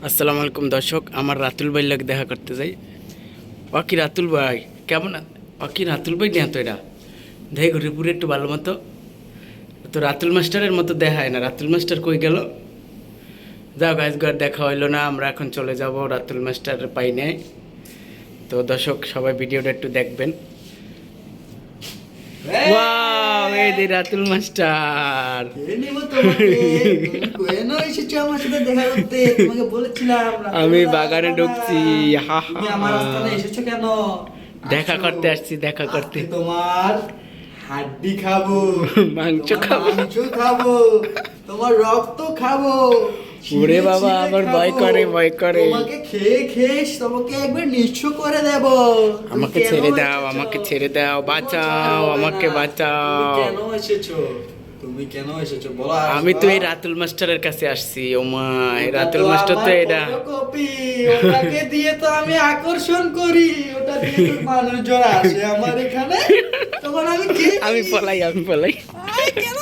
আসসালামু আলাইকুম দর্শক, আমার রাতুল ভাই লাগে দেখা করতে যাই। কি রাতুল ভাই কেমন? কি রাতুল ভাই নিয়ে তো এটা দেখ ঘুরিপুরে একটু ভালো মতো। তো রাতুল মাস্টারের মতো দেখায় না। রাতুল মাস্টার কই গেল? যাও গাছ ঘর দেখা হইলো না, আমরা এখন চলে যাব। রাতুল মাস্টার পাই নাই। তো দর্শক সবাই ভিডিওটা একটু দেখবেন। ওয়াও, এই যে রাতুল মাস্টার। আমি বাগানে ঢুকছি। হা হা, আমার আস্তানে এসেছো কেন? দেখা করতে আসছি, দেখা করতে। আজকে তোমার হাড্ডি খাবো, মাংস তোমার খাবো। মাংস খাবো, তোমার রক্ত খাবো। ওরে ছিঁড়ে বাবা, ছিঁড়ে আমার খাবো। ভয় করে, ভয় করে। তোমাকে খেয়ে খেয়ে তোমাকে একবার নিঃস্ব করে দেব। তুমি আমাকে কেন ছেড়ে দাও, এসেছো? আমাকে ছেড়ে দাও, কোনো বাঁচাও, ছাড় হবে আমাকে না। বাঁচাও। তুমি কেন এসেছো? তুমি কেন এসেছো বলো? আমি তো আসবা? এই রাতুল মাস্টারের কাছে আসছি। ও মা, এই ওটা রাতুল তো মাস্টার তো আমার এটা। ফটোকপি। ওটাকে দিয়ে তো আমি আকর্ষণ করি। ওটা দিয়ে তো মানুষজন আসে আমার এখানে। তখন আমি কি আমি পলাই, আমি পলাই। আয় কেন